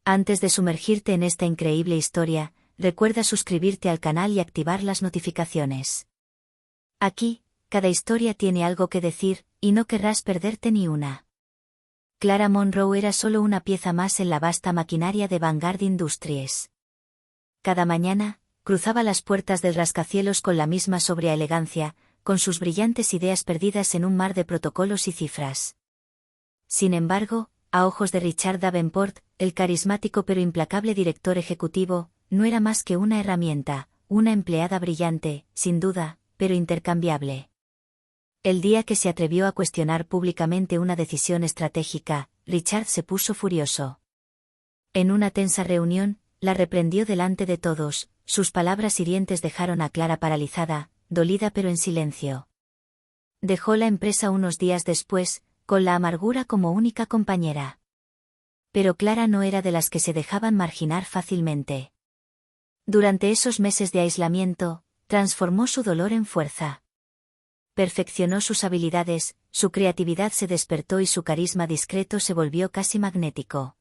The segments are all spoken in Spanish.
Antes de sumergirte en esta increíble historia, recuerda suscribirte al canal y activar las notificaciones. Aquí, cada historia tiene algo que decir, y no querrás perderte ni una. Clara Monroe era solo una pieza más en la vasta maquinaria de Vanguard Industries. Cada mañana, cruzaba las puertas del rascacielos con la misma sobria elegancia, con sus brillantes ideas perdidas en un mar de protocolos y cifras. Sin embargo, a ojos de Richard Davenport, el carismático pero implacable director ejecutivo, no era más que una herramienta, una empleada brillante, sin duda, pero intercambiable. El día que se atrevió a cuestionar públicamente una decisión estratégica, Richard se puso furioso. En una tensa reunión, la reprendió delante de todos, sus palabras hirientes dejaron a Clara paralizada, dolida pero en silencio. Dejó la empresa unos días después, con la amargura como única compañera. Pero Clara no era de las que se dejaban marginar fácilmente. Durante esos meses de aislamiento, transformó su dolor en fuerza. Perfeccionó sus habilidades, su creatividad se despertó y su carisma discreto se volvió casi magnético.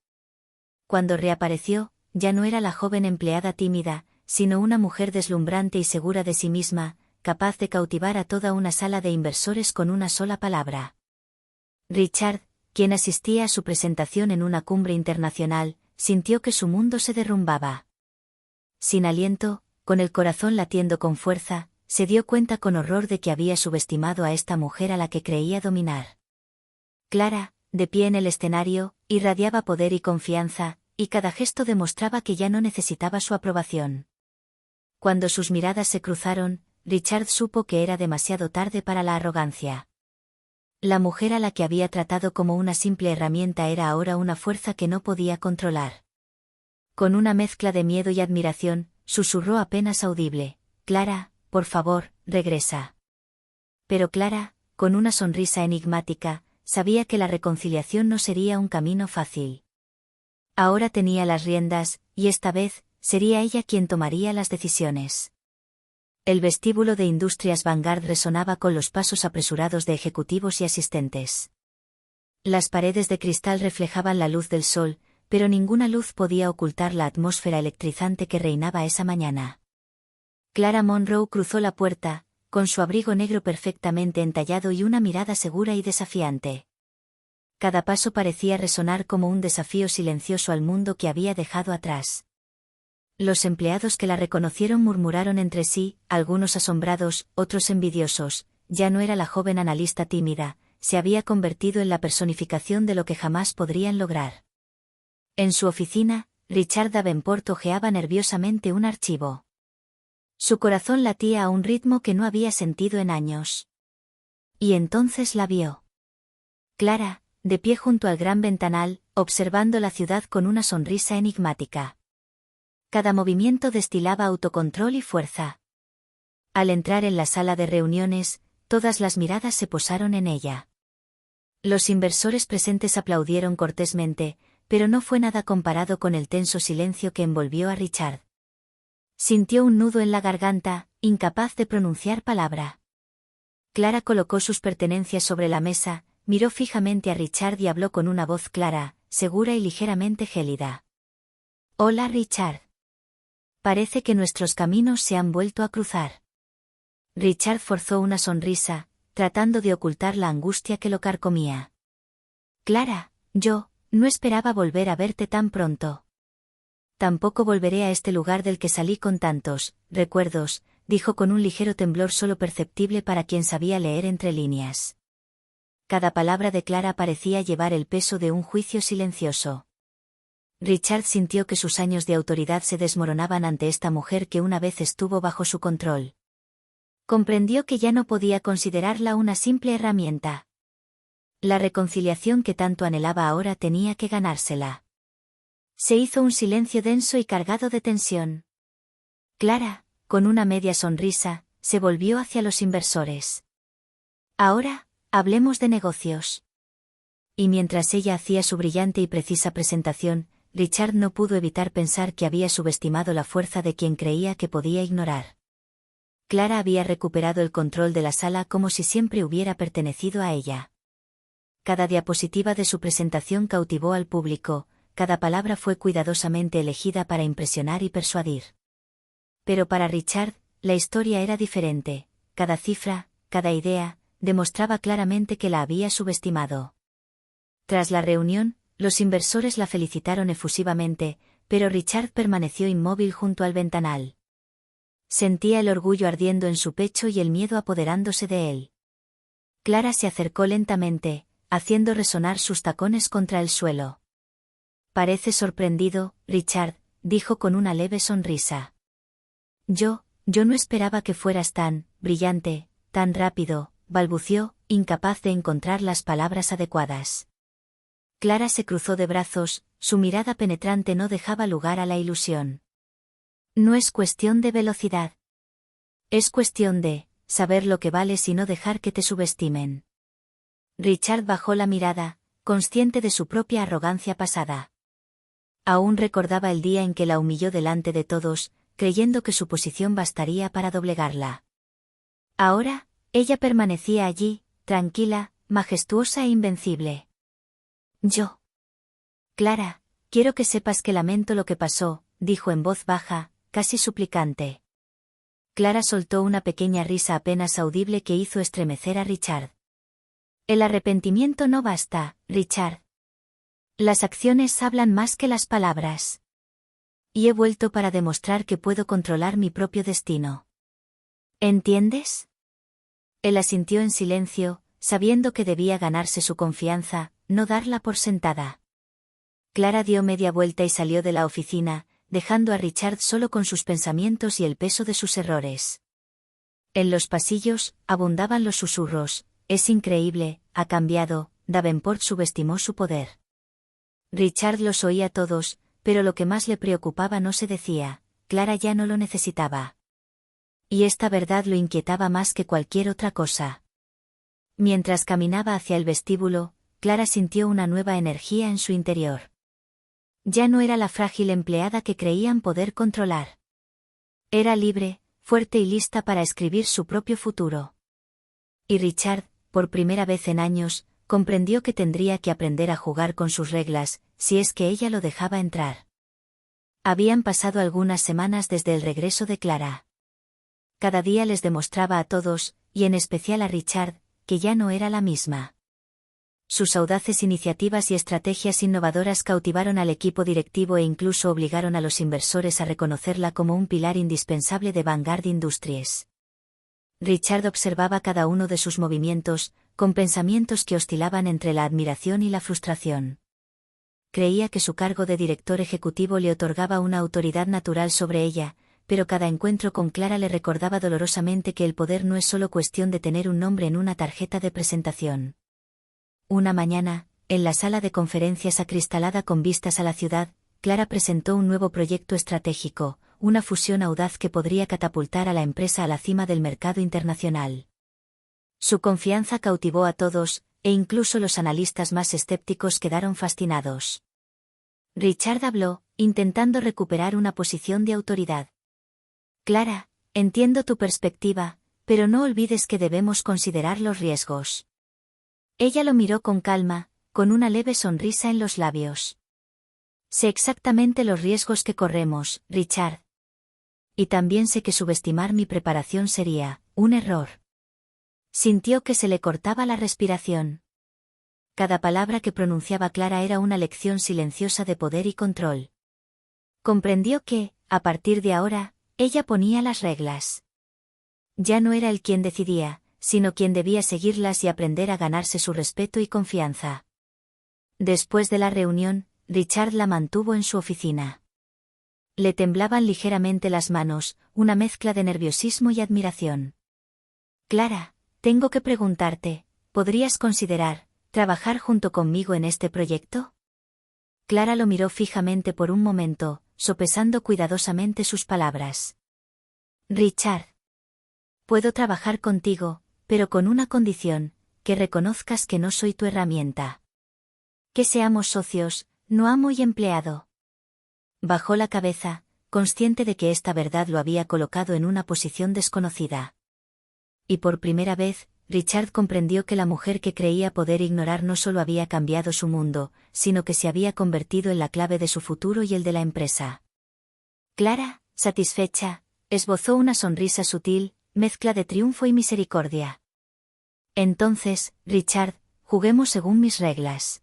Cuando reapareció, ya no era la joven empleada tímida, sino una mujer deslumbrante y segura de sí misma, capaz de cautivar a toda una sala de inversores con una sola palabra. Richard, quien asistía a su presentación en una cumbre internacional, sintió que su mundo se derrumbaba. Sin aliento, con el corazón latiendo con fuerza, se dio cuenta con horror de que había subestimado a esta mujer a la que creía dominar. Clara, de pie en el escenario, irradiaba poder y confianza, y cada gesto demostraba que ya no necesitaba su aprobación. Cuando sus miradas se cruzaron, Richard supo que era demasiado tarde para la arrogancia. La mujer a la que había tratado como una simple herramienta era ahora una fuerza que no podía controlar. Con una mezcla de miedo y admiración, susurró apenas audible: «Clara, por favor, regresa». Pero Clara, con una sonrisa enigmática, sabía que la reconciliación no sería un camino fácil. Ahora tenía las riendas, y esta vez, sería ella quien tomaría las decisiones. El vestíbulo de Industrias Vanguard resonaba con los pasos apresurados de ejecutivos y asistentes. Las paredes de cristal reflejaban la luz del sol, pero ninguna luz podía ocultar la atmósfera electrizante que reinaba esa mañana. Clara Monroe cruzó la puerta, con su abrigo negro perfectamente entallado y una mirada segura y desafiante. Cada paso parecía resonar como un desafío silencioso al mundo que había dejado atrás. Los empleados que la reconocieron murmuraron entre sí, algunos asombrados, otros envidiosos. Ya no era la joven analista tímida, se había convertido en la personificación de lo que jamás podrían lograr. En su oficina, Richard Davenport hojeaba nerviosamente un archivo. Su corazón latía a un ritmo que no había sentido en años. Y entonces la vio. Clara, de pie junto al gran ventanal, observando la ciudad con una sonrisa enigmática. Cada movimiento destilaba autocontrol y fuerza. Al entrar en la sala de reuniones, todas las miradas se posaron en ella. Los inversores presentes aplaudieron cortésmente, pero no fue nada comparado con el tenso silencio que envolvió a Richard. Sintió un nudo en la garganta, incapaz de pronunciar palabra. Clara colocó sus pertenencias sobre la mesa, miró fijamente a Richard y habló con una voz clara, segura y ligeramente gélida. «Hola, Richard. Parece que nuestros caminos se han vuelto a cruzar». Richard forzó una sonrisa, tratando de ocultar la angustia que lo carcomía. «Clara, no esperaba volver a verte tan pronto». «Tampoco volveré a este lugar del que salí con tantos recuerdos», dijo con un ligero temblor solo perceptible para quien sabía leer entre líneas. Cada palabra de Clara parecía llevar el peso de un juicio silencioso. Richard sintió que sus años de autoridad se desmoronaban ante esta mujer que una vez estuvo bajo su control. Comprendió que ya no podía considerarla una simple herramienta. La reconciliación que tanto anhelaba ahora tenía que ganársela. Se hizo un silencio denso y cargado de tensión. Clara, con una media sonrisa, se volvió hacia los inversores. «Ahora, hablemos de negocios». Y mientras ella hacía su brillante y precisa presentación, Richard no pudo evitar pensar que había subestimado la fuerza de quien creía que podía ignorar. Clara había recuperado el control de la sala como si siempre hubiera pertenecido a ella. Cada diapositiva de su presentación cautivó al público, cada palabra fue cuidadosamente elegida para impresionar y persuadir. Pero para Richard, la historia era diferente, cada cifra, cada idea, demostraba claramente que la había subestimado. Tras la reunión, los inversores la felicitaron efusivamente, pero Richard permaneció inmóvil junto al ventanal. Sentía el orgullo ardiendo en su pecho y el miedo apoderándose de él. Clara se acercó lentamente, haciendo resonar sus tacones contra el suelo. «Parece sorprendido, Richard», dijo con una leve sonrisa. Yo no esperaba que fueras tan brillante, tan rápido», balbució, incapaz de encontrar las palabras adecuadas. Clara se cruzó de brazos, su mirada penetrante no dejaba lugar a la ilusión. «No es cuestión de velocidad. Es cuestión de saber lo que vales y no dejar que te subestimen». Richard bajó la mirada, consciente de su propia arrogancia pasada. Aún recordaba el día en que la humilló delante de todos, creyendo que su posición bastaría para doblegarla. Ahora, ella permanecía allí, tranquila, majestuosa e invencible. «Yo. Clara, quiero que sepas que lamento lo que pasó», dijo en voz baja, casi suplicante. Clara soltó una pequeña risa apenas audible que hizo estremecer a Richard. «El arrepentimiento no basta, Richard. Las acciones hablan más que las palabras. Y he vuelto para demostrar que puedo controlar mi propio destino. ¿Entiendes?». Él asintió en silencio, sabiendo que debía ganarse su confianza, no darla por sentada. Clara dio media vuelta y salió de la oficina, dejando a Richard solo con sus pensamientos y el peso de sus errores. En los pasillos, abundaban los susurros: «Es increíble, ha cambiado», Davenport subestimó su poder. Richard los oía todos, pero lo que más le preocupaba no se decía: Clara ya no lo necesitaba. Y esta verdad lo inquietaba más que cualquier otra cosa. Mientras caminaba hacia el vestíbulo, Clara sintió una nueva energía en su interior. Ya no era la frágil empleada que creían poder controlar. Era libre, fuerte y lista para escribir su propio futuro. Y Richard, por primera vez en años, comprendió que tendría que aprender a jugar con sus reglas, si es que ella lo dejaba entrar. Habían pasado algunas semanas desde el regreso de Clara. Cada día les demostraba a todos, y en especial a Richard, que ya no era la misma. Sus audaces iniciativas y estrategias innovadoras cautivaron al equipo directivo e incluso obligaron a los inversores a reconocerla como un pilar indispensable de Vanguard Industries. Richard observaba cada uno de sus movimientos, con pensamientos que oscilaban entre la admiración y la frustración. Creía que su cargo de director ejecutivo le otorgaba una autoridad natural sobre ella, pero cada encuentro con Clara le recordaba dolorosamente que el poder no es solo cuestión de tener un nombre en una tarjeta de presentación. Una mañana, en la sala de conferencias acristalada con vistas a la ciudad, Clara presentó un nuevo proyecto estratégico, una fusión audaz que podría catapultar a la empresa a la cima del mercado internacional. Su confianza cautivó a todos, e incluso los analistas más escépticos quedaron fascinados. Richard habló, intentando recuperar una posición de autoridad. «Clara, entiendo tu perspectiva, pero no olvides que debemos considerar los riesgos». Ella lo miró con calma, con una leve sonrisa en los labios. «Sé exactamente los riesgos que corremos, Richard. Y también sé que subestimar mi preparación sería un error». Sintió que se le cortaba la respiración. Cada palabra que pronunciaba Clara era una lección silenciosa de poder y control. Comprendió que, a partir de ahora, ella ponía las reglas. Ya no era él quien decidía, sino quien debía seguirlas y aprender a ganarse su respeto y confianza. Después de la reunión, Richard la mantuvo en su oficina. Le temblaban ligeramente las manos, una mezcla de nerviosismo y admiración. «Clara, tengo que preguntarte, ¿podrías considerar trabajar junto conmigo en este proyecto?» Clara lo miró fijamente por un momento, sopesando cuidadosamente sus palabras. «Richard. Puedo trabajar contigo, pero con una condición, que reconozcas que no soy tu herramienta. Que seamos socios, no amo y empleado». Bajó la cabeza, consciente de que esta verdad lo había colocado en una posición desconocida. Y por primera vez, Richard comprendió que la mujer que creía poder ignorar no solo había cambiado su mundo, sino que se había convertido en la clave de su futuro y el de la empresa. Clara, satisfecha, esbozó una sonrisa sutil, mezcla de triunfo y misericordia. Entonces, Richard, juguemos según mis reglas.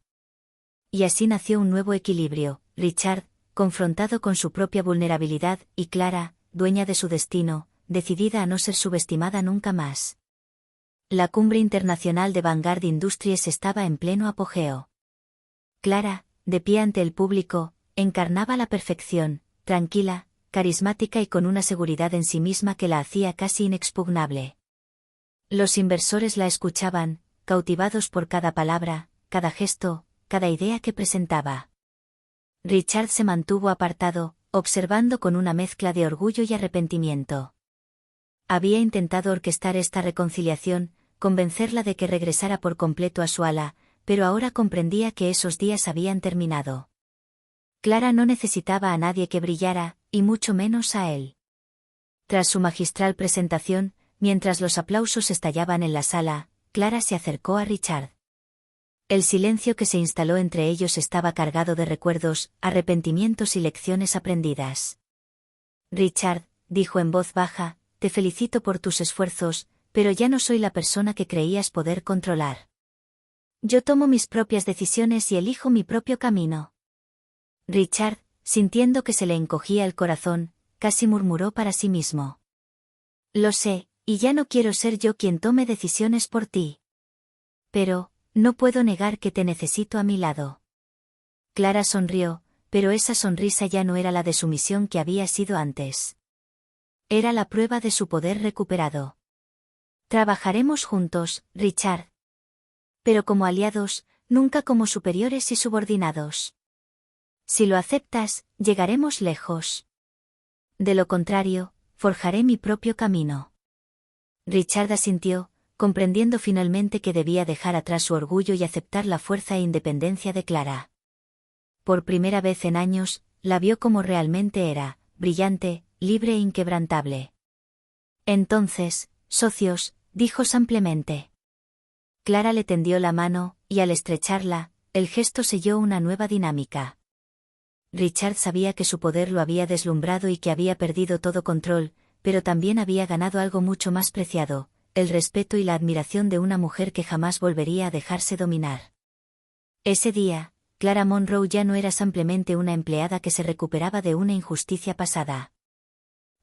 Y así nació un nuevo equilibrio. Richard, confrontado con su propia vulnerabilidad, y Clara, dueña de su destino, decidida a no ser subestimada nunca más. La cumbre internacional de Vanguard Industries estaba en pleno apogeo. Clara, de pie ante el público, encarnaba la perfección, tranquila, carismática y con una seguridad en sí misma que la hacía casi inexpugnable. Los inversores la escuchaban, cautivados por cada palabra, cada gesto, cada idea que presentaba. Richard se mantuvo apartado, observando con una mezcla de orgullo y arrepentimiento. Había intentado orquestar esta reconciliación, convencerla de que regresara por completo a su ala, pero ahora comprendía que esos días habían terminado. Clara no necesitaba a nadie que brillara, y mucho menos a él. Tras su magistral presentación, mientras los aplausos estallaban en la sala, Clara se acercó a Richard. El silencio que se instaló entre ellos estaba cargado de recuerdos, arrepentimientos y lecciones aprendidas. Richard, dijo en voz baja, te felicito por tus esfuerzos, pero ya no soy la persona que creías poder controlar. Yo tomo mis propias decisiones y elijo mi propio camino. Richard, sintiendo que se le encogía el corazón, casi murmuró para sí mismo. Lo sé, y ya no quiero ser yo quien tome decisiones por ti. Pero, no puedo negar que te necesito a mi lado. Clara sonrió, pero esa sonrisa ya no era la de sumisión que había sido antes. Era la prueba de su poder recuperado. Trabajaremos juntos, Richard. Pero como aliados, nunca como superiores y subordinados. Si lo aceptas, llegaremos lejos. De lo contrario, forjaré mi propio camino. Richard asintió, comprendiendo finalmente que debía dejar atrás su orgullo y aceptar la fuerza e independencia de Clara. Por primera vez en años, la vio como realmente era, brillante, libre e inquebrantable. Entonces, socios, dijo ampliamente. Clara le tendió la mano, y al estrecharla, el gesto selló una nueva dinámica. Richard sabía que su poder lo había deslumbrado y que había perdido todo control, pero también había ganado algo mucho más preciado, el respeto y la admiración de una mujer que jamás volvería a dejarse dominar. Ese día, Clara Monroe ya no era simplemente una empleada que se recuperaba de una injusticia pasada.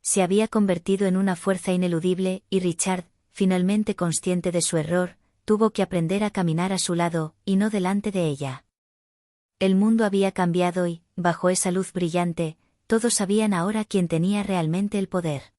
Se había convertido en una fuerza ineludible, y Richard, finalmente consciente de su error, tuvo que aprender a caminar a su lado, y no delante de ella. El mundo había cambiado y, bajo esa luz brillante, todos sabían ahora quién tenía realmente el poder.